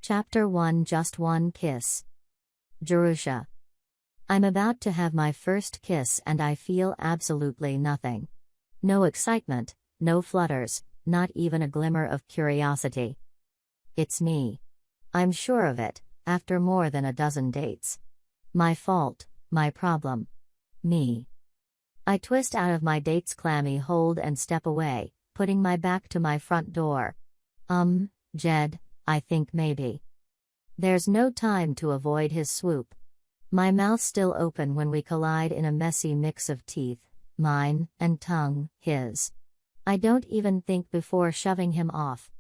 Chapter 1 Just One Kiss. Jerusha. I'm about to have my first kiss and I feel absolutely nothing. No excitement, no flutters, not even a glimmer of curiosity. It's me. I'm sure of it, after more than a dozen dates. My fault, my problem. Me. I twist out of my date's clammy hold and step away, putting my back to my front door. Jed, I think maybe. There's no time to avoid his swoop. My mouth still open when we collide in a messy mix of teeth, mine, and tongue, his. I don't even think before shoving him off.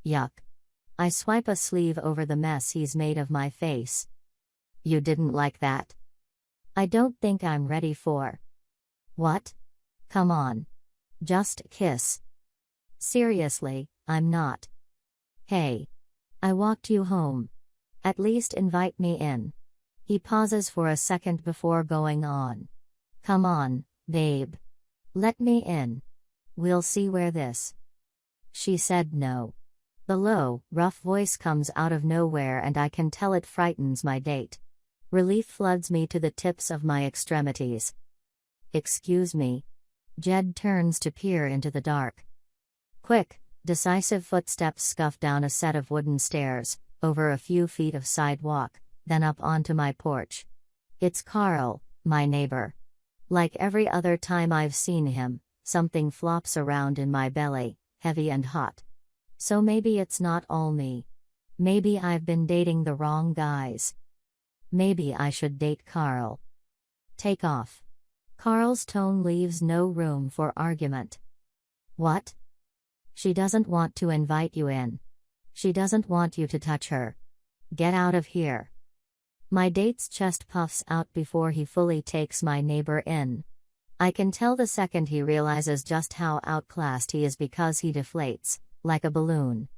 Yuck. I swipe a sleeve over the mess he's made of my face. You didn't like that? I don't think I'm ready for. What? Come on. Just kiss. Seriously, I'm not. Hey. I walked you home. At least invite me in. He pauses for a second before going on. Come on, babe. Let me in. We'll see where this. She said no. The low, rough voice comes out of nowhere and I can tell it frightens my date. Relief floods me to the tips of my extremities. Excuse me. Jed turns to peer into the dark. Quick, decisive footsteps scuff down a set of wooden stairs, over a few feet of sidewalk, then up onto my porch. It's Carl, my neighbor. Like every other time I've seen him, something flops around in my belly, heavy and hot. So maybe it's not all me. Maybe I've been dating the wrong guys. Maybe I should date Carl. Take off. Carl's tone leaves no room for argument. What? She doesn't want to invite you in. She doesn't want you to touch her. Get out of here. My date's chest puffs out before he fully takes my neighbor in. I can tell the second he realizes just how outclassed he is because he deflates, like a balloon.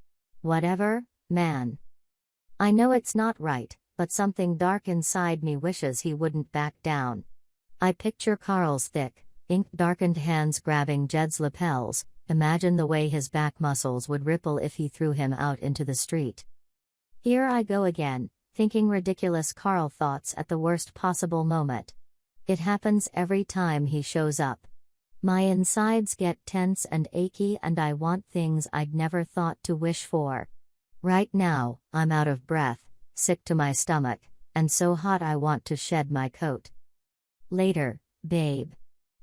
Whatever, man. I know it's not right, but something dark inside me wishes he wouldn't back down. I picture Carl's thick, ink-darkened hands grabbing Jed's lapels. Imagine the way his back muscles would ripple if he threw him out into the street. Here I go again, thinking ridiculous Carl thoughts at the worst possible moment. It happens every time he shows up. My insides get tense and achy and I want things I'd never thought to wish for. Right now, I'm out of breath, sick to my stomach, and so hot I want to shed my coat. Later, babe.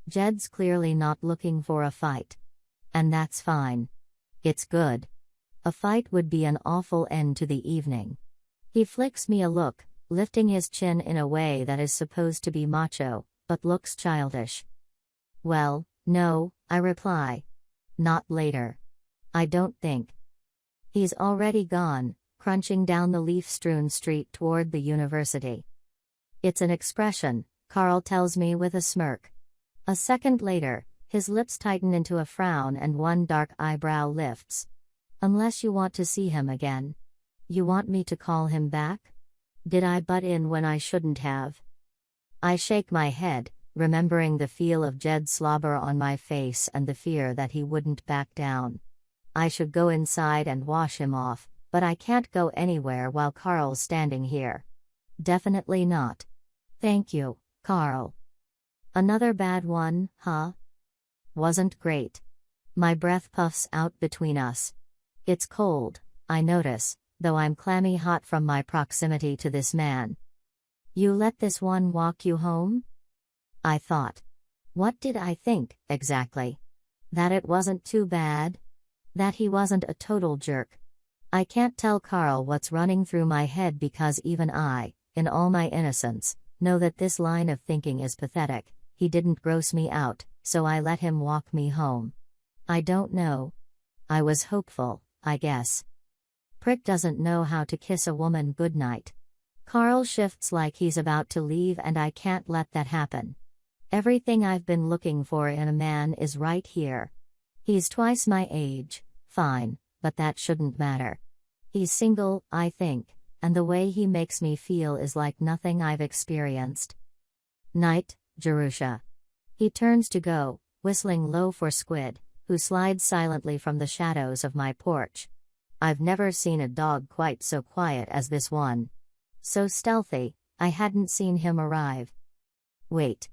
Jed's clearly not looking for a fight. And that's fine. It's good. A fight would be an awful end to the evening. He flicks me a look, lifting his chin in a way that is supposed to be macho, but looks childish. Well, no, I reply. Not later. I don't think. He's already gone, crunching down the leaf-strewn street toward the university. It's an expression, Carl tells me with a smirk. A second later, his lips tighten into a frown and one dark eyebrow lifts. Unless you want to see him again. You want me to call him back? Did I butt in when I shouldn't have? I shake my head, remembering the feel of Jed's slobber on my face and the fear that he wouldn't back down. I should go inside and wash him off, but I can't go anywhere while Carl's standing here. Definitely not. Thank you, Carl. Another bad one, huh? Wasn't great. My breath puffs out between us. It's cold, I notice, though I'm clammy hot from my proximity to this man. You let this one walk you home? I thought. What did I think, exactly? That it wasn't too bad? That he wasn't a total jerk? I can't tell Carl what's running through my head because even I, in all my innocence, know that this line of thinking is pathetic. He didn't gross me out, so I let him walk me home. I don't know. I was hopeful, I guess. Prick doesn't know how to kiss a woman goodnight. Carl shifts like he's about to leave and I can't let that happen. Everything I've been looking for in a man is right here. He's twice my age, fine, but that shouldn't matter. He's single, I think, and the way he makes me feel is like nothing I've experienced. Night, Jerusha. He turns to go, whistling low for Squid, who slides silently from the shadows of my porch. I've never seen a dog quite so quiet as this one. So stealthy, I hadn't seen him arrive. Wait.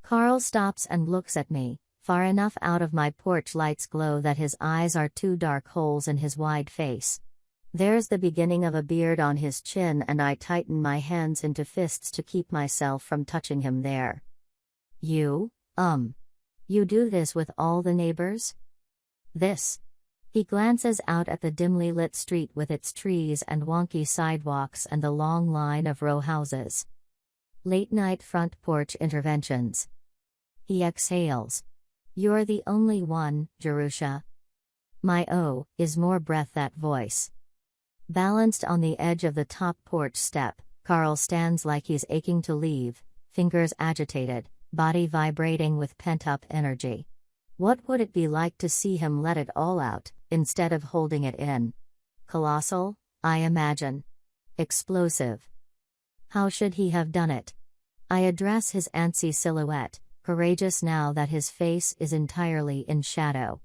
Carl stops and looks at me, far enough out of my porch light's glow that his eyes are two dark holes in his wide face. There's the beginning of a beard on his chin, and I tighten my hands into fists to keep myself from touching him there. You do this with all the neighbors? This. He glances out at the dimly lit street with its trees and wonky sidewalks and the long line of row houses. Late-night front porch interventions. He exhales. You're the only one, Jerusha. My O is more breath that voice. Balanced on the edge of the top porch step, Carl stands like he's aching to leave, fingers agitated, body vibrating with pent-up energy. What would it be like to see him let it all out, instead of holding it in? Colossal, I imagine. Explosive. How should he have done it? I address his antsy silhouette, courageous now that his face is entirely in shadow.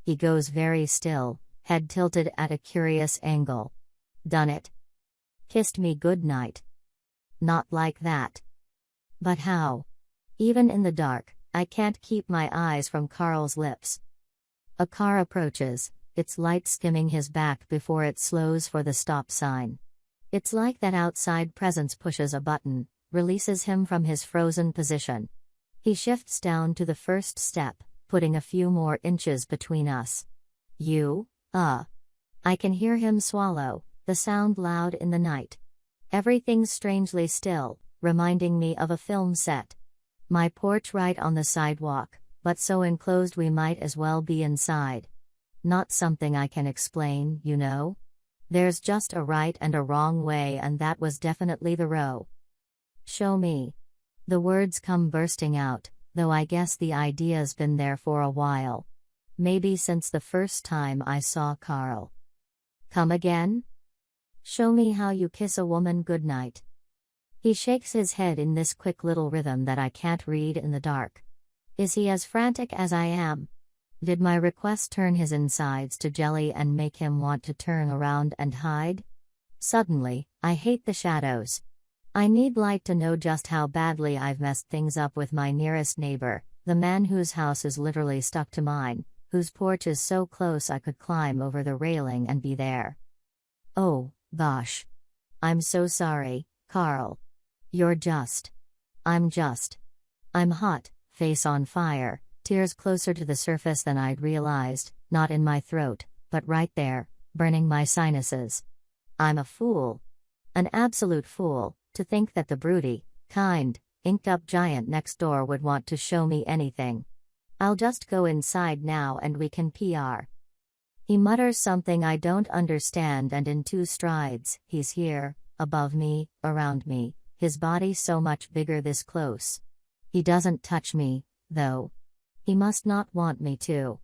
He goes very still, head tilted at a curious angle. Done it. Kissed me goodnight. Not like that. But how? Even in the dark, I can't keep my eyes from Carl's lips. A car approaches, its light skimming his back before it slows for the stop sign. It's like that outside presence pushes a button, releases him from his frozen position. He shifts down to the first step, putting a few more inches between us. I can hear him swallow, the sound loud in the night. Everything's strangely still, reminding me of a film set. My porch right on the sidewalk, but so enclosed we might as well be inside. Not something I can explain, you know? There's just a right and a wrong way, and that was definitely the row. Show me. The words come bursting out, though I guess the idea's been there for a while. Maybe since the first time I saw Carl. Come again? Show me how you kiss a woman goodnight. He shakes his head in this quick little rhythm that I can't read in the dark. Is he as frantic as I am? Did my request turn his insides to jelly and make him want to turn around and hide? Suddenly, I hate the shadows. I need light to know just how badly I've messed things up with my nearest neighbor, the man whose house is literally stuck to mine, whose porch is so close I could climb over the railing and be there. Oh, gosh. I'm so sorry, Carl. I'm hot, face on fire, tears closer to the surface than I'd realized, not in my throat, but right there, burning my sinuses. I'm a fool. An absolute fool, to think that the broody, kind, inked-up giant next door would want to show me anything. I'll just go inside now and we can PR. He mutters something I don't understand, and in 2 strides, he's here, above me, around me, his body so much bigger this close. He doesn't touch me, though. He must not want me to.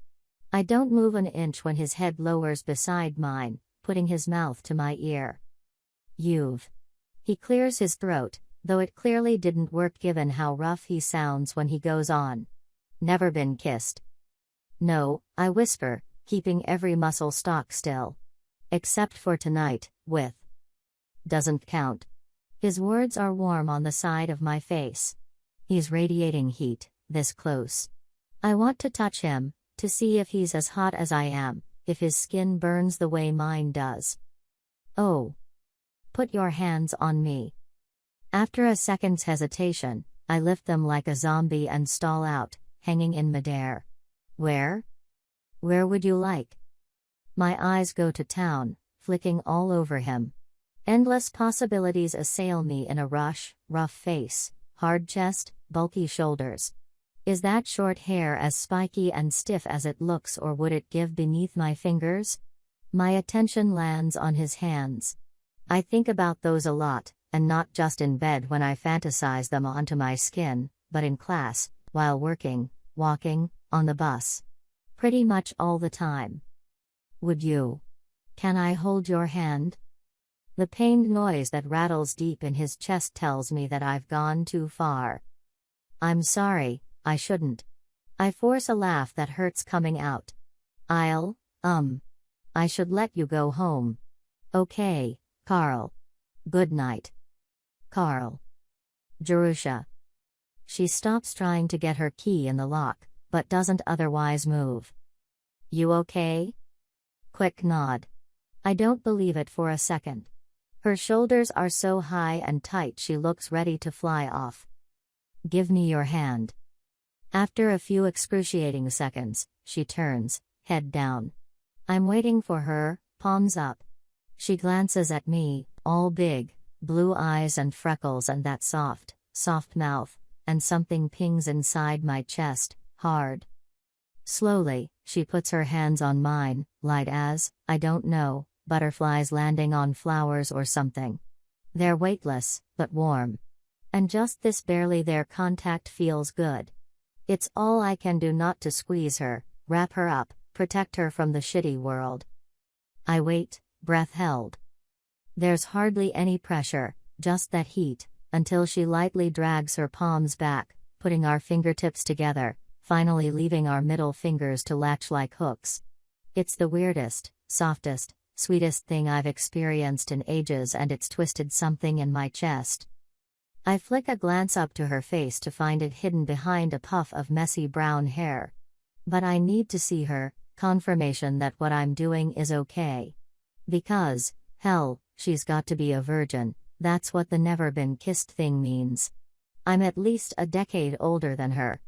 I don't move an inch when his head lowers beside mine, putting his mouth to my ear. He clears his throat, though it clearly didn't work given how rough he sounds when he goes on. Never been kissed. No, I whisper, keeping every muscle stock still. Except for tonight, with. Doesn't count. His words are warm on the side of my face. He's radiating heat, this close. I want to touch him, to see if he's as hot as I am, if his skin burns the way mine does. Oh. Put your hands on me. After a second's hesitation, I lift them like a zombie and stall out, hanging in midair. Where? Where would you like? My eyes go to town, flicking all over him. Endless possibilities assail me in a rush: rough face, hard chest, bulky shoulders. Is that short hair as spiky and stiff as it looks, or would it give beneath my fingers? My attention lands on his hands. I think about those a lot, and not just in bed when I fantasize them onto my skin, but in class, while working, walking, on the bus. Pretty much all the time. Would you? Can I hold your hand? The pained noise that rattles deep in his chest tells me that I've gone too far. I'm sorry, I shouldn't. I force a laugh that hurts coming out. I'm I should let you go home. Okay, Carl. Good night. Carl. Jerusha. She stops trying to get her key in the lock, but doesn't otherwise move. You okay? Quick nod. I don't believe it for a second. Her shoulders are so high and tight she looks ready to fly off. Give me your hand. After a few excruciating seconds, she turns, head down. I'm waiting for her, palms up. She glances at me, all big, blue eyes and freckles and that soft mouth, and something pings inside my chest, hard. Slowly, she puts her hands on mine, light as, I don't know, butterflies landing on flowers or something. They're weightless, but warm. And just this barely their contact feels good. It's all I can do not to squeeze her, wrap her up, protect her from the shitty world. I wait, breath held. There's hardly any pressure, just that heat, until she lightly drags her palms back, putting our fingertips together, finally leaving our middle fingers to latch like hooks. It's the weirdest, softest, sweetest thing I've experienced in ages, and it's twisted something in my chest. I flick a glance up to her face to find it hidden behind a puff of messy brown hair. But I need to see her, confirmation that what I'm doing is okay. Because, hell, she's got to be a virgin, that's what the never been kissed thing means. I'm at least a decade older than her.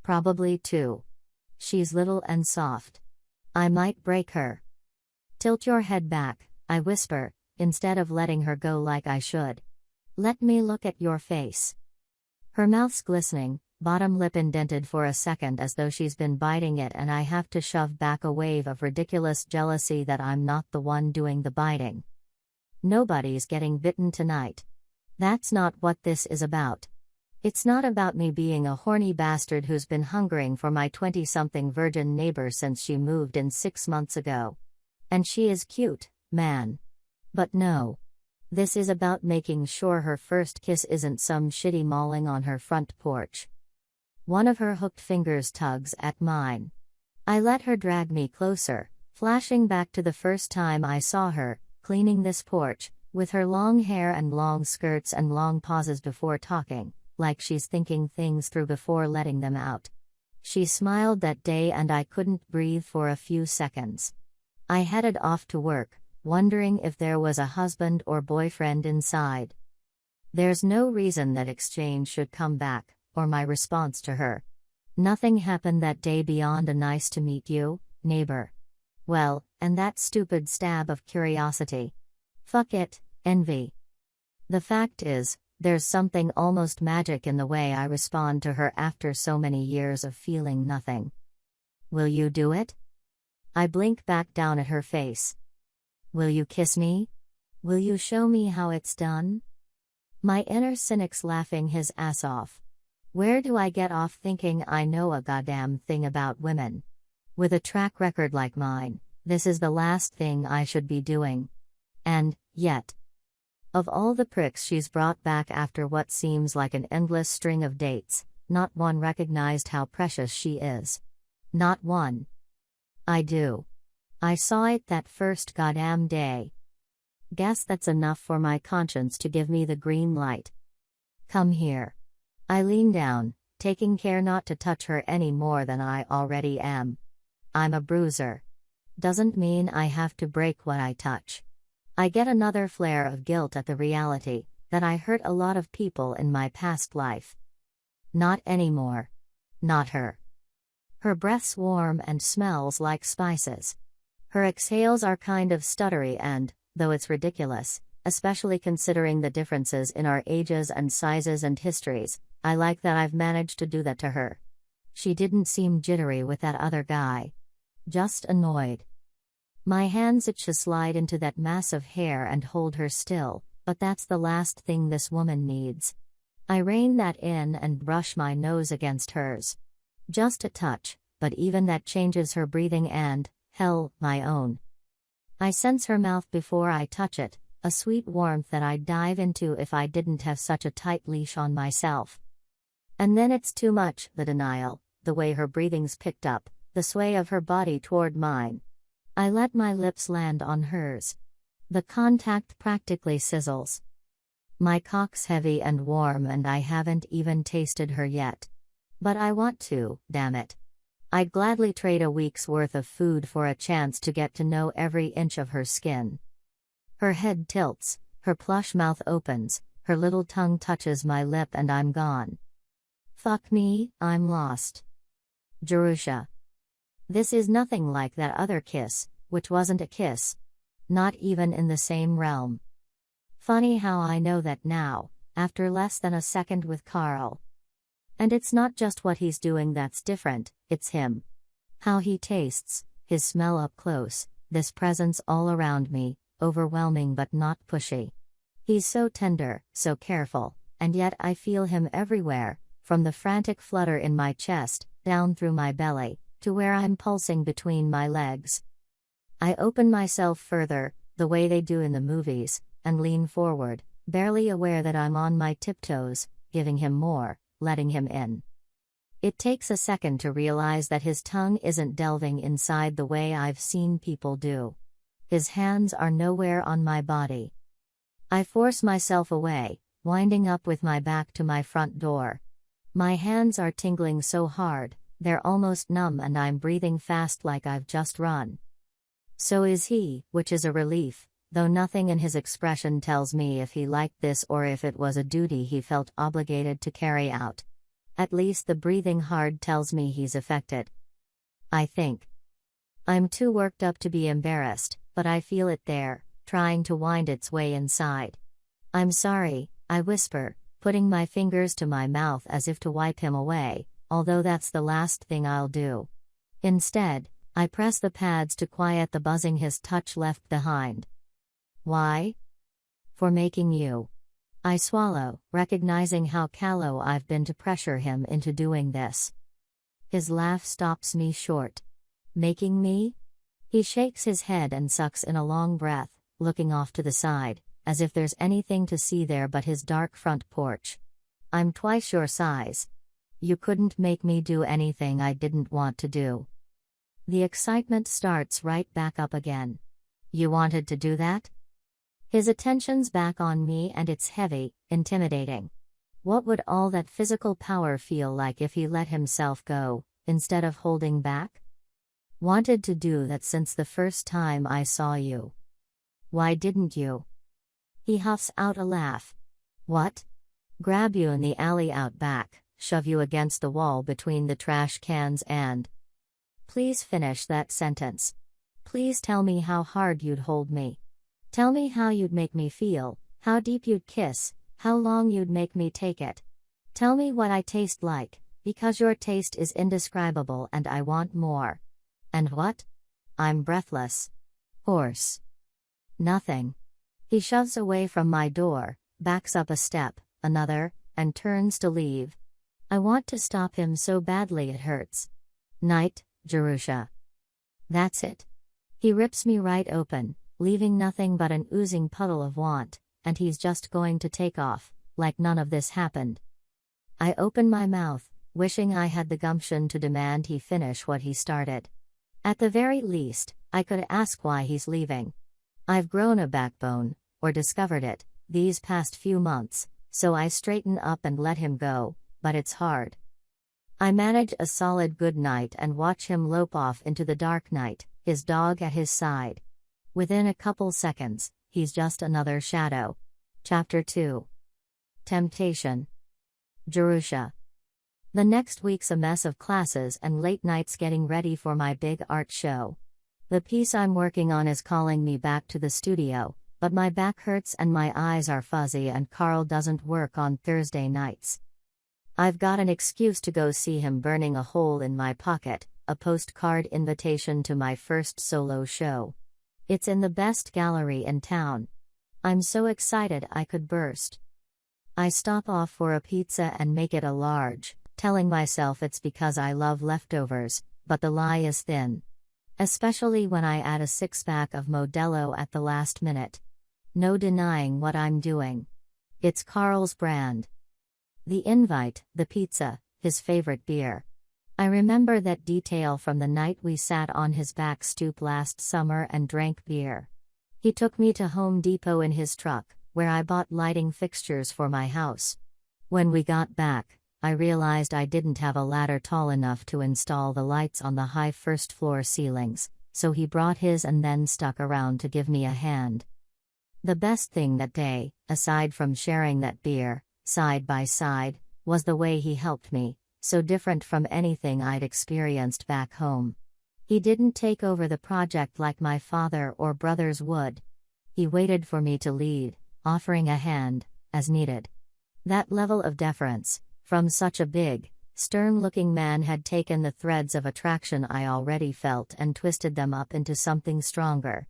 Probably 2. She's little and soft. I might break her. Tilt your head back, I whisper, instead of letting her go like I should. Let me look at your face. Her mouth's glistening, bottom lip indented for a second as though she's been biting it, and I have to shove back a wave of ridiculous jealousy that I'm not the one doing the biting. Nobody's getting bitten tonight. That's not what this is about. It's not about me being a horny bastard who's been hungering for my 20-something virgin neighbor since she moved in 6 months ago. And she is cute, man. But no. This is about making sure her first kiss isn't some shitty mauling on her front porch. One of her hooked fingers tugs at mine. I let her drag me closer, flashing back to the first time I saw her, cleaning this porch, with her long hair and long skirts and long pauses before talking, like she's thinking things through before letting them out. She smiled that day and I couldn't breathe for a few seconds. I headed off to work, wondering if there was a husband or boyfriend inside. There's no reason that exchange should come back, or my response to her. Nothing happened that day beyond a nice to meet you, neighbor. Well, and that stupid stab of curiosity. Fuck it, envy. The fact is, there's something almost magic in the way I respond to her after so many years of feeling nothing. Will you do it? I blink back down at her face. Will you kiss me? Will you show me how it's done? My inner cynic's laughing his ass off. Where do I get off thinking I know a goddamn thing about women? With a track record like mine, this is the last thing I should be doing. And, yet. Of all the pricks she's brought back after what seems like an endless string of dates, not one recognized how precious she is. Not one. I do. I saw it that first goddamn day. Guess that's enough for my conscience to give me the green light. Come here. I lean down, taking care not to touch her any more than I already am. I'm a bruiser. Doesn't mean I have to break what I touch. I get another flare of guilt at the reality that I hurt a lot of people in my past life. Not anymore. Not her. Her breath's warm and smells like spices. Her exhales are kind of stuttery and, though it's ridiculous, especially considering the differences in our ages and sizes and histories, I like that I've managed to do that to her. She didn't seem jittery with that other guy. Just annoyed. My hands itch to slide into that mass of hair and hold her still, but that's the last thing this woman needs. I rein that in and brush my nose against hers. Just a touch, but even that changes her breathing and, hell, my own. I sense her mouth before I touch it, a sweet warmth that I'd dive into if I didn't have such a tight leash on myself. And then it's too much, the denial, the way her breathing's picked up, the sway of her body toward mine. I let my lips land on hers. The contact practically sizzles. My cock's heavy and warm and I haven't even tasted her yet. But I want to, damn it. I'd gladly trade a week's worth of food for a chance to get to know every inch of her skin. Her head tilts, her plush mouth opens, her little tongue touches my lip and I'm gone. Fuck me, I'm lost. Jerusha. This is nothing like that other kiss, which wasn't a kiss. Not even in the same realm. Funny how I know that now, after less than a second with Carl. And it's not just what he's doing that's different, it's him. How he tastes, his smell up close, this presence all around me, overwhelming but not pushy. He's so tender, so careful, and yet I feel him everywhere, from the frantic flutter in my chest, down through my belly, to where I'm pulsing between my legs. I open myself further, the way they do in the movies, and lean forward, barely aware that I'm on my tiptoes, giving him more, letting him in. It takes a second to realize that his tongue isn't delving inside the way I've seen people do. His hands are nowhere on my body. I force myself away, winding up with my back to my front door. My hands are tingling so hard, they're almost numb and I'm breathing fast like I've just run. So is he, which is a relief, though nothing in his expression tells me if he liked this or if it was a duty he felt obligated to carry out. At least the breathing hard tells me he's affected. I think. I'm too worked up to be embarrassed, but I feel it there, trying to wind its way inside. I'm sorry, I whisper, putting my fingers to my mouth as if to wipe him away, although that's the last thing I'll do. Instead, I press the pads to quiet the buzzing his touch left behind. Why? For making you. I swallow, recognizing how callow I've been to pressure him into doing this. His laugh stops me short. Making me? He shakes his head and sucks in a long breath, looking off to the side, as if there's anything to see there but his dark front porch. I'm twice your size. You couldn't make me do anything I didn't want to do. The excitement starts right back up again. You wanted to do that? His attention's back on me and it's heavy, intimidating. What would all that physical power feel like if he let himself go, instead of holding back? Wanted to do that since the first time I saw you. Why didn't you? He huffs out a laugh. What? Grab you in the alley out back, shove you against the wall between the trash cans and... Please finish that sentence. Please tell me how hard you'd hold me. Tell me how you'd make me feel, how deep you'd kiss, how long you'd make me take it. Tell me what I taste like, because your taste is indescribable and I want more. And what? I'm breathless. Hoarse. Nothing. He shoves away from my door, backs up a step, another, and turns to leave. I want to stop him so badly it hurts. Night, Jerusha. That's it. He rips me right open, leaving nothing but an oozing puddle of want, and he's just going to take off, like none of this happened. I open my mouth, wishing I had the gumption to demand he finish what he started. At the very least, I could ask why he's leaving. I've grown a backbone, or discovered it, these past few months, so I straighten up and let him go, but it's hard. I manage a solid good night and watch him lope off into the dark night, his dog at his side. Within a couple seconds, he's just another shadow. Chapter 2. Temptation. Jerusha. The next week's a mess of classes and late nights getting ready for my big art show. The piece I'm working on is calling me back to the studio, but my back hurts and my eyes are fuzzy and Carl doesn't work on Thursday nights. I've got an excuse to go see him burning a hole in my pocket, a postcard invitation to my first solo show. It's in the best gallery in town. I'm so excited I could burst. I stop off for a pizza and make it a large, telling myself it's because I love leftovers, but the lie is thin. Especially when I add a six-pack of Modelo at the last minute. No denying what I'm doing. It's Carl's brand. The invite, the pizza, his favorite beer. I remember that detail from the night we sat on his back stoop last summer and drank beer. He took me to Home Depot in his truck, where I bought lighting fixtures for my house. When we got back, I realized I didn't have a ladder tall enough to install the lights on the high first-floor ceilings, so he brought his and then stuck around to give me a hand. The best thing that day, aside from sharing that beer, side by side, was the way he helped me, so different from anything I'd experienced back home. He didn't take over the project like my father or brothers would. He waited for me to lead, offering a hand, as needed. That level of deference, from such a big, stern-looking man, had taken the threads of attraction I already felt and twisted them up into something stronger.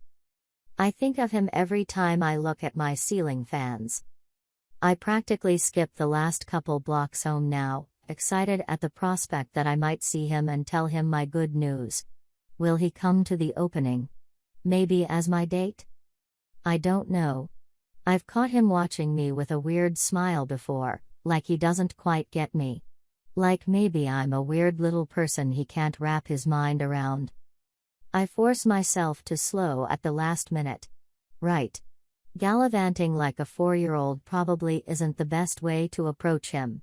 I think of him every time I look at my ceiling fans. I practically skip the last couple blocks home now, excited at the prospect that I might see him and tell him my good news. Will he come to the opening? Maybe as my date? I don't know. I've caught him watching me with a weird smile before, like he doesn't quite get me. Like maybe I'm a weird little person he can't wrap his mind around. I force myself to slow at the last minute. Right. Gallivanting like a 4-year-old probably isn't the best way to approach him.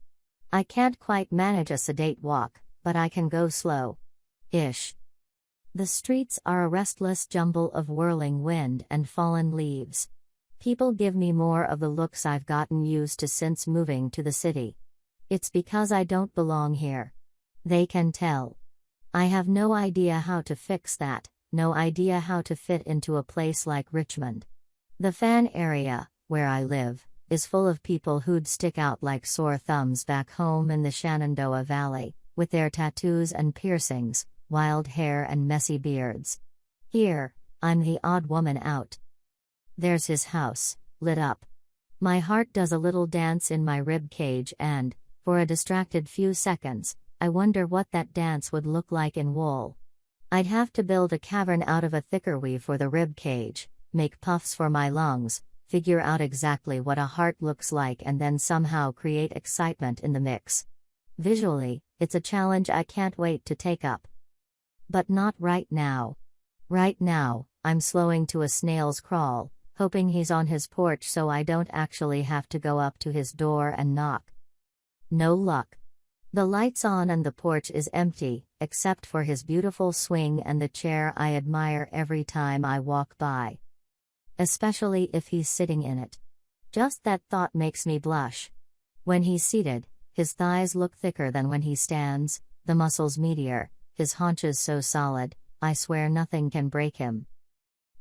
I can't quite manage a sedate walk, but I can go slow-ish. The streets are a restless jumble of whirling wind and fallen leaves. People give me more of the looks I've gotten used to since moving to the city. It's because I don't belong here. They can tell. I have no idea how to fix that, no idea how to fit into a place like Richmond. The fan area, where I live, is full of people who'd stick out like sore thumbs back home in the Shenandoah Valley, with their tattoos and piercings, wild hair and messy beards. Here, I'm the odd woman out. There's his house, lit up. My heart does a little dance in my rib cage and, for a distracted few seconds, I wonder what that dance would look like in wool. I'd have to build a cavern out of a thicker weave for the rib cage, make puffs for my lungs, figure out exactly what a heart looks like and then somehow create excitement in the mix. Visually, it's a challenge I can't wait to take up. But not right now. Right now, I'm slowing to a snail's crawl, hoping he's on his porch so I don't actually have to go up to his door and knock. No luck. The light's on and the porch is empty, except for his beautiful swing and the chair I admire every time I walk by. Especially if he's sitting in it. Just that thought makes me blush. When he's seated, his thighs look thicker than when he stands, the muscles meatier, his haunches so solid, I swear nothing can break him.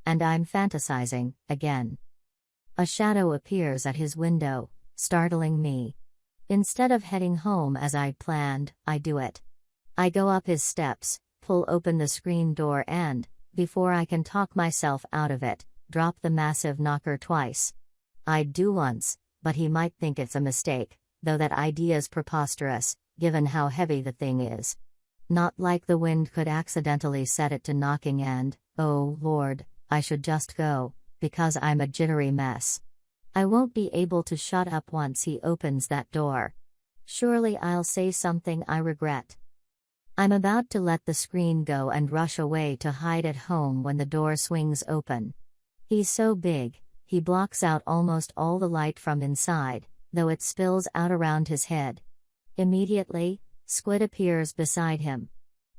And I'm fantasizing, again. A shadow appears at his window, startling me. Instead of heading home as I'd planned, I do it. I go up his steps, pull open the screen door and, before I can talk myself out of it, drop the massive knocker twice. I'd do once, but he might think it's a mistake, though that idea's preposterous, given how heavy the thing is. Not like the wind could accidentally set it to knocking and, oh Lord, I should just go, because I'm a jittery mess. I won't be able to shut up once he opens that door. Surely I'll say something I regret. I'm about to let the screen go and rush away to hide at home when the door swings open. He's so big, he blocks out almost all the light from inside, though it spills out around his head. Immediately, Squid appears beside him.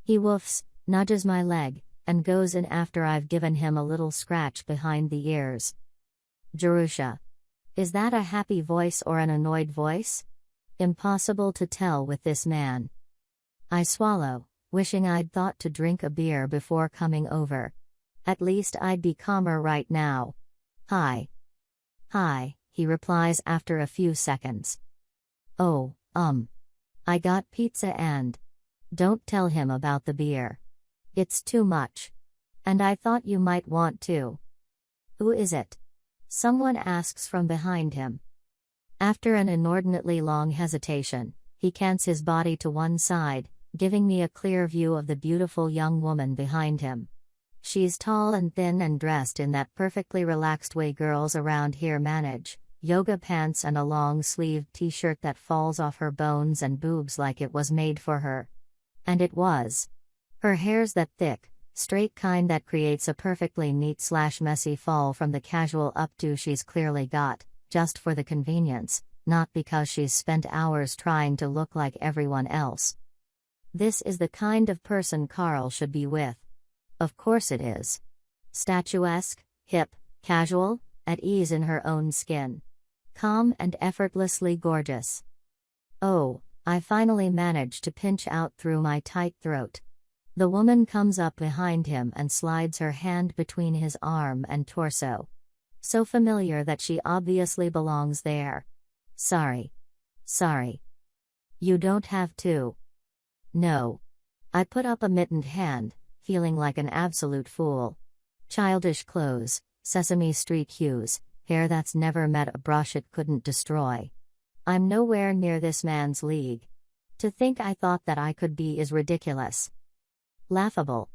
He woofs, nudges my leg, and goes in after I've given him a little scratch behind the ears. Jerusha. Is that a happy voice or an annoyed voice? Impossible to tell with this man. I swallow, wishing I'd thought to drink a beer before coming over. At least I'd be calmer right now. Hi. Hi, he replies after a few seconds. Oh, I got pizza and... Don't tell him about the beer. It's too much. And I thought you might want to. Who is it? Someone asks from behind him. After an inordinately long hesitation, he cants his body to one side, giving me a clear view of the beautiful young woman behind him. She's tall and thin and dressed in that perfectly relaxed way girls around here manage, yoga pants and a long-sleeved t-shirt that falls off her bones and boobs like it was made for her. And it was. Her hair's that thick, straight kind that creates a perfectly neat/messy fall from the casual updo she's clearly got, just for the convenience, not because she's spent hours trying to look like everyone else. This is the kind of person Carl should be with. Of course it is. Statuesque, hip, casual, at ease in her own skin. Calm and effortlessly gorgeous. Oh, I finally managed to pinch out through my tight throat. The woman comes up behind him and slides her hand between his arm and torso. So familiar that she obviously belongs there. Sorry. You don't have to. No. I put up a mittened hand, feeling like an absolute fool. Childish clothes, Sesame Street hues, hair that's never met a brush it couldn't destroy. I'm nowhere near this man's league. To think I thought that I could be is ridiculous. Laughable.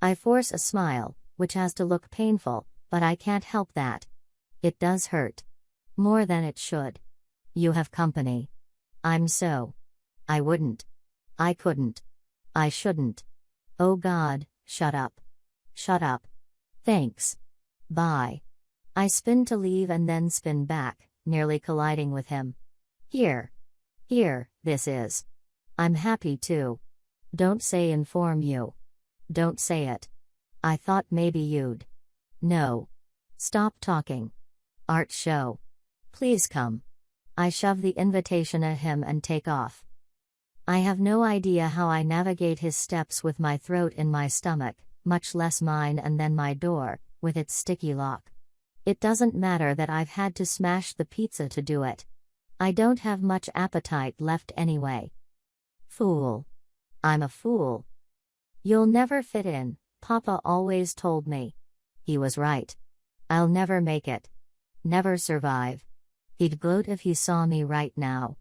I force a smile, which has to look painful, but I can't help that. It does hurt. More than it should. You have company. I wouldn't. I couldn't. I shouldn't. Oh God, shut up. Shut up. Thanks. Bye. I spin to leave and then spin back, nearly colliding with him. Here, this is. I'm happy to. Don't say inform you. Don't say it. I thought maybe you'd. No. Stop talking. Art show. Please come. I shove the invitation at him and take off. I have no idea how I navigate his steps with my throat in my stomach, much less mine and then my door, with its sticky lock. It doesn't matter that I've had to smash the pizza to do it. I don't have much appetite left anyway. Fool. I'm a fool. You'll never fit in, Papa always told me. He was right. I'll never make it. Never survive. He'd gloat if he saw me right now.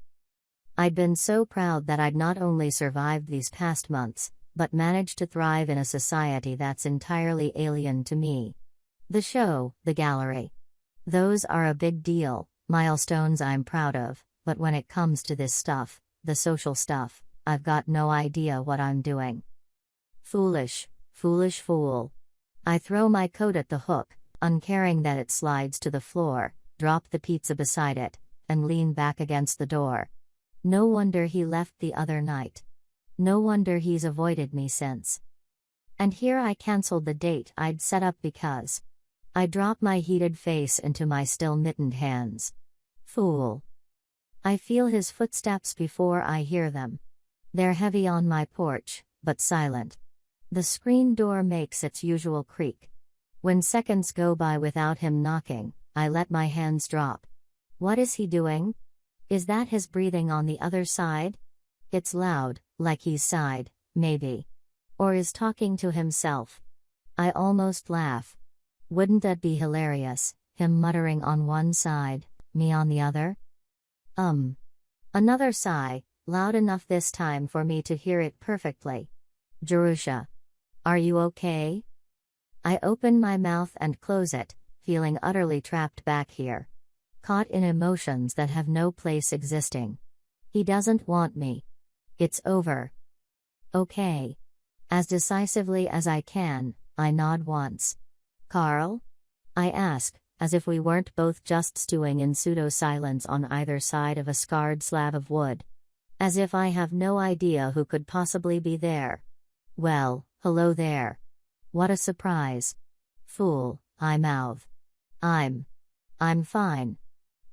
I'd been so proud that I'd not only survived these past months, but managed to thrive in a society that's entirely alien to me. The show, the gallery. Those are a big deal, milestones I'm proud of, but when it comes to this stuff, the social stuff, I've got no idea what I'm doing. Foolish fool. I throw my coat at the hook, uncaring that it slides to the floor, drop the pizza beside it, and lean back against the door. No wonder he left the other night. No wonder he's avoided me since. And here I cancelled the date I'd set up because I drop my heated face into my still mittened hands. Fool. I feel his footsteps before I hear them. They're heavy on my porch, but silent. The screen door makes its usual creak. When seconds go by without him knocking, I let my hands drop. What is he doing? Is that his breathing on the other side? It's loud, like he's sighed, maybe. Or is talking to himself. I almost laugh. Wouldn't that be hilarious, him muttering on one side, me on the other? Another sigh, loud enough this time for me to hear it perfectly. Jerusha. Are you okay? I open my mouth and close it, feeling utterly trapped back here. Caught in emotions that have no place existing. He doesn't want me. It's over. Okay. As decisively as I can, I nod once. Carl? I ask, as if we weren't both just stewing in pseudo-silence on either side of a scarred slab of wood. As if I have no idea who could possibly be there. Well, hello there. What a surprise. Fool, I mouth. I'm fine.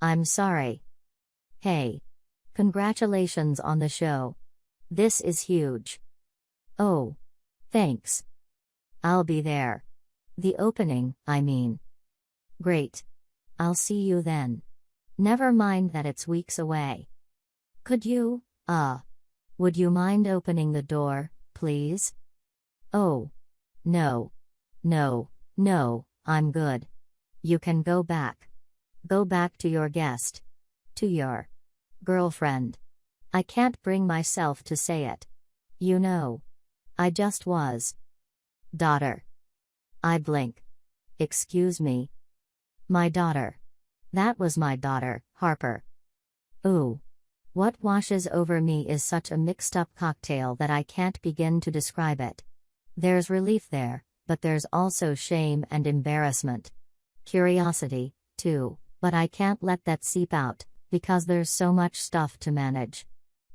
I'm sorry. Hey. Congratulations on the show. This is huge. Oh. Thanks. I'll be there. The opening, I mean. Great. I'll see you then. Never mind that it's weeks away. Could you, would you mind opening the door, please? Oh. No, I'm good. You can go back. Go back to your guest. To your girlfriend. I can't bring myself to say it. You know. I just was. Daughter. I blink. Excuse me. My daughter. That was my daughter, Harper. Ooh. What washes over me is such a mixed-up cocktail that I can't begin to describe it. There's relief there, but there's also shame and embarrassment. Curiosity, too, but I can't let that seep out, because there's so much stuff to manage.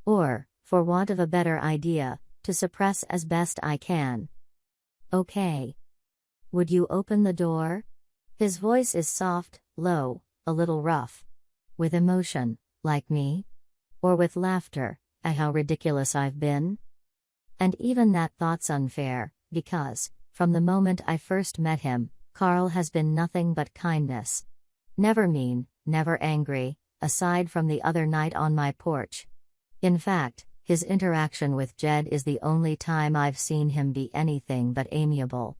Or, for want of a better idea, to suppress as best I can. Okay. Would you open the door? His voice is soft, low, a little rough. With emotion, like me? Or with laughter, at how ridiculous I've been? And even that thought's unfair, because, from the moment I first met him, Carl has been nothing but kindness. Never mean, never angry, aside from the other night on my porch. In fact, his interaction with Jed is the only time I've seen him be anything but amiable.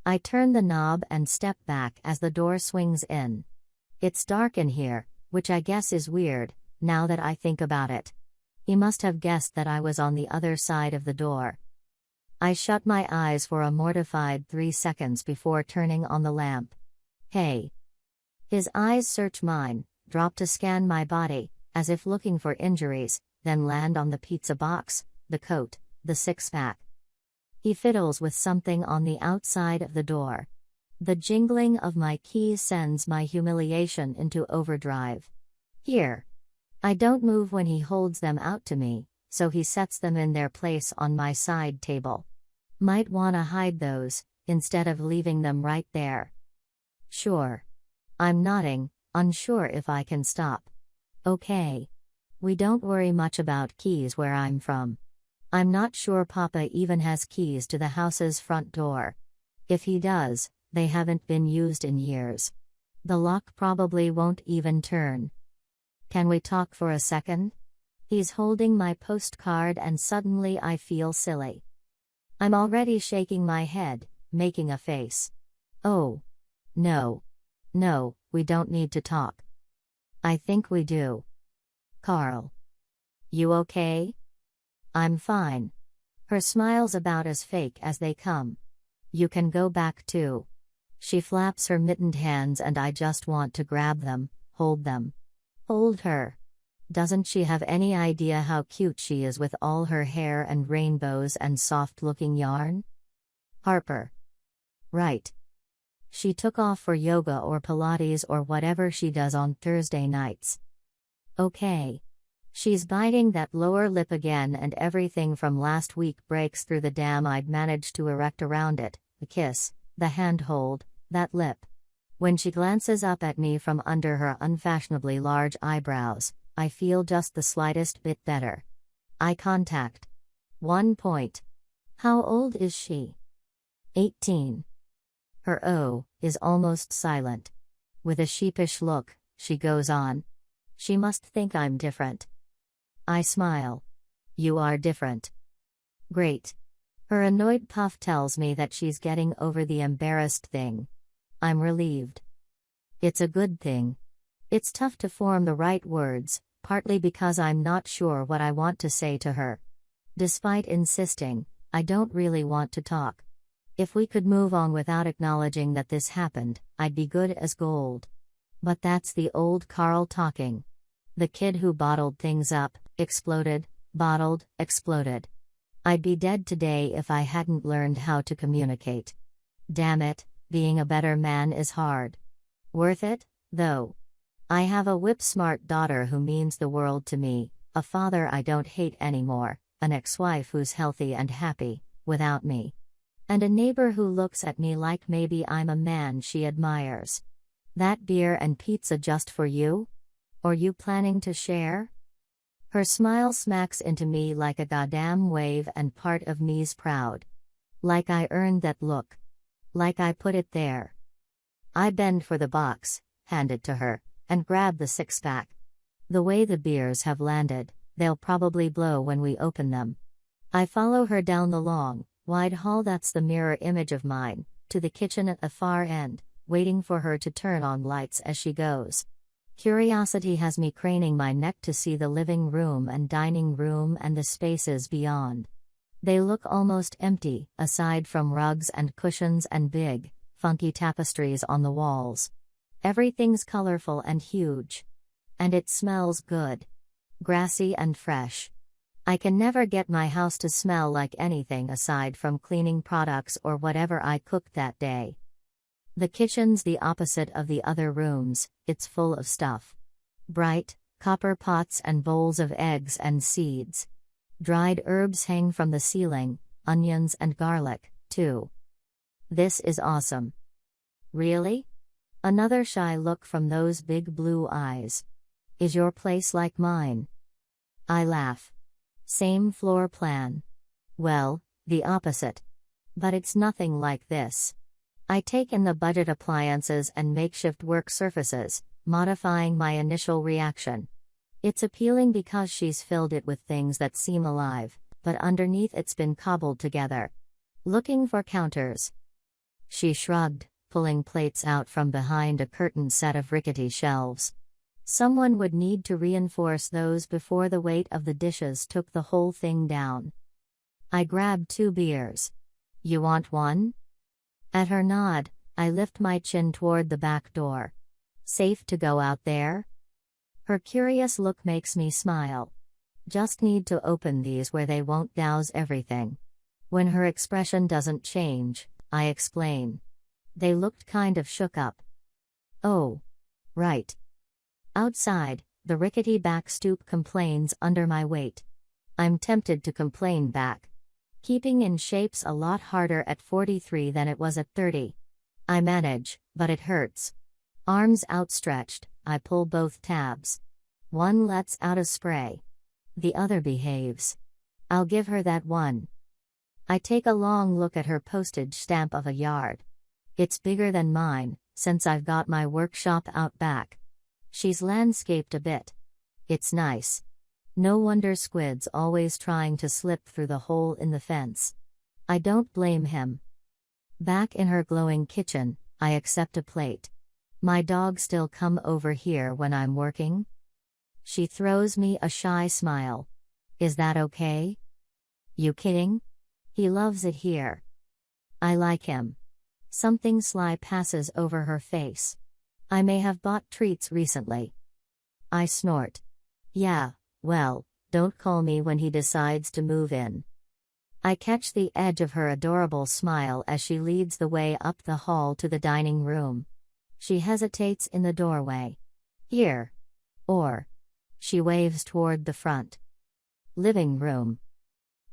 I turn the knob and step back as the door swings in. It's dark in here, which I guess is weird, now that I think about it. He must have guessed that I was on the other side of the door. I shut my eyes for a mortified 3 seconds before turning on the lamp. Hey. His eyes search mine, drop to scan my body, as if looking for injuries, then land on the pizza box, the coat, the six-pack. He fiddles with something on the outside of the door. The jingling of my keys sends my humiliation into overdrive. Here. I don't move when he holds them out to me, so he sets them in their place on my side table. Might wanna hide those, instead of leaving them right there. Sure. I'm nodding, unsure if I can stop. Okay. We don't worry much about keys where I'm from. I'm not sure Papa even has keys to the house's front door. If he does, they haven't been used in years. The lock probably won't even turn. Can we talk for a second? He's holding my postcard and suddenly I feel silly. I'm already shaking my head, making a face. Oh. No. No, we don't need to talk. I think we do. Carl. You okay? I'm fine. Her smile's about as fake as they come. You can go back too. She flaps her mittened hands and I just want to grab them, hold them. Hold her. Doesn't she have any idea how cute she is with all her hair and rainbows and soft-looking yarn? Harper. Right. She took off for yoga or Pilates or whatever she does on Thursday nights. Okay. She's biting that lower lip again and everything from last week breaks through the dam I'd managed to erect around it, the kiss, the handhold, that lip. When she glances up at me from under her unfashionably large eyebrows, I feel just the slightest bit better. Eye contact. 1 point. How old is she? 18. Her O is almost silent. With a sheepish look, she goes on. She must think I'm different. I smile. You are different. Great. Her annoyed puff tells me that she's getting over the embarrassed thing. I'm relieved. It's a good thing. It's tough to form the right words, partly because I'm not sure what I want to say to her. Despite insisting, I don't really want to talk. If we could move on without acknowledging that this happened, I'd be good as gold. But that's the old Carl talking. The kid who bottled things up, exploded, bottled, exploded. I'd be dead today if I hadn't learned how to communicate. Damn it, being a better man is hard. Worth it, though. I have a whip-smart daughter who means the world to me, a father I don't hate anymore, an ex-wife who's healthy and happy, without me. And a neighbor who looks at me like maybe I'm a man she admires. That beer and pizza just for you? Or you planning to share? Her smile smacks into me like a goddamn wave and part of me's proud. Like I earned that look. Like I put it there. I bend for the box, hand it to her, and grab the six-pack. The way the beers have landed, they'll probably blow when we open them. I follow her down the long, wide hall that's the mirror image of mine, to the kitchen at the far end, waiting for her to turn on lights as she goes. Curiosity has me craning my neck to see the living room and dining room and the spaces beyond. They look almost empty, aside from rugs and cushions and big, funky tapestries on the walls. Everything's colorful and huge. And it smells good. grassy and fresh. I can never get my house to smell like anything aside from cleaning products or whatever I cooked that day. The kitchen's the opposite of the other rooms, it's full of stuff. Bright, copper pots and bowls of eggs and seeds. Dried herbs hang from the ceiling, onions and garlic, too. This is awesome. Really? Another shy look from those big blue eyes. Is your place like mine? I laugh. Same floor plan. Well, the opposite. But it's nothing like this. I take in the budget appliances and makeshift work surfaces, modifying my initial reaction. It's appealing because she's filled it with things that seem alive, but underneath it's been cobbled together. Looking for counters. She shrugged, pulling plates out from behind a curtained set of rickety shelves. Someone would need to reinforce those before the weight of the dishes took the whole thing down. I grabbed 2 beers. You want one? At her nod, I lift my chin toward the back door. Safe to go out there? Her curious look makes me smile. Just need to open these where they won't douse everything. When her expression doesn't change, I explain. They looked kind of shook up. Oh. Right. Outside, the rickety back stoop complains under my weight. I'm tempted to complain back. Keeping in shape's a lot harder at 43 than it was at 30. I manage, but it hurts. Arms outstretched, I pull both tabs. One lets out a spray. The other behaves. I'll give her that one. I take a long look at her postage stamp of a yard. It's bigger than mine, since I've got my workshop out back. She's landscaped a bit. It's nice. No wonder Squid's always trying to slip through the hole in the fence. I don't blame him. Back in her glowing kitchen, I accept a plate. My dog still come over here when I'm working? She throws me a shy smile. Is that okay? You kidding? He loves it here. I like him. Something sly passes over her face. I may have bought treats recently. I snort. Yeah, well, don't call me when he decides to move in. I catch the edge of her adorable smile as she leads the way up the hall to the dining room. She hesitates in the doorway. Here. Or. She waves toward the front. Living room.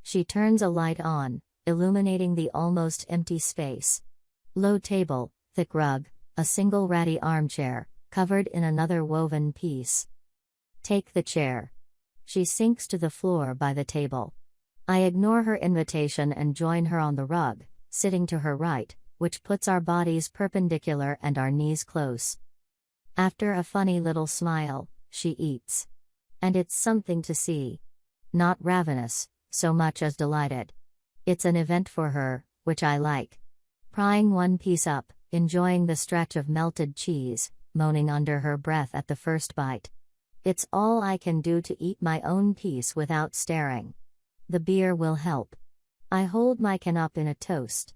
She turns a light on, illuminating the almost empty space. Low table, thick rug, a single ratty armchair, covered in another woven piece. Take the chair. She sinks to the floor by the table. I ignore her invitation and join her on the rug, sitting to her right, which puts our bodies perpendicular and our knees close. After a funny little smile, she eats. And it's something to see. Not ravenous, so much as delighted. It's an event for her, which I like. Prying one piece up, enjoying the stretch of melted cheese, moaning under her breath at the first bite. It's all I can do to eat my own piece without staring. The beer will help. I hold my can up in a toast.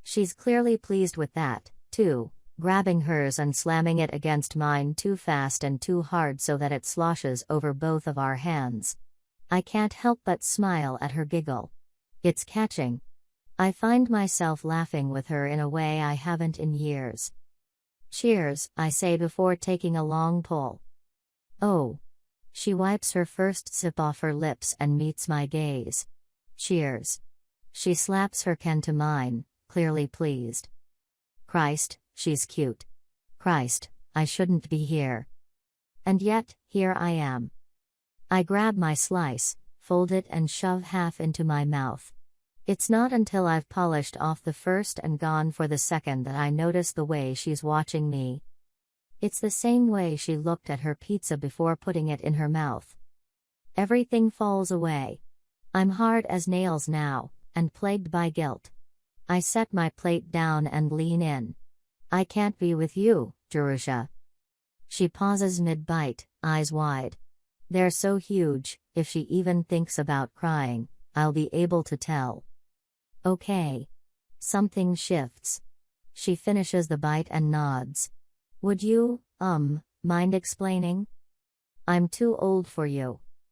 She's clearly pleased with that, too, grabbing hers and slamming it against mine too fast and too hard so that it sloshes over both of our hands. I can't help but smile at her giggle. It's catching. I find myself laughing with her in a way I haven't in years. Cheers, I say before taking a long pull. Oh. She wipes her first sip off her lips and meets my gaze. Cheers. She slaps her can to mine, clearly pleased. Christ, she's cute. Christ, I shouldn't be here. And yet, here I am. I grab my slice, fold it and shove half into my mouth. It's not until I've polished off the first and gone for the second that I notice the way she's watching me. It's the same way she looked at her pizza before putting it in her mouth. Everything falls away. I'm hard as nails now, and plagued by guilt. I set my plate down and lean in. I can't be with you, Jerusha. She pauses mid-bite, eyes wide. They're so huge, if she even thinks about crying, I'll be able to tell. Okay. Something shifts. She finishes the bite and nods. Would you, mind explaining? I'm too old for you.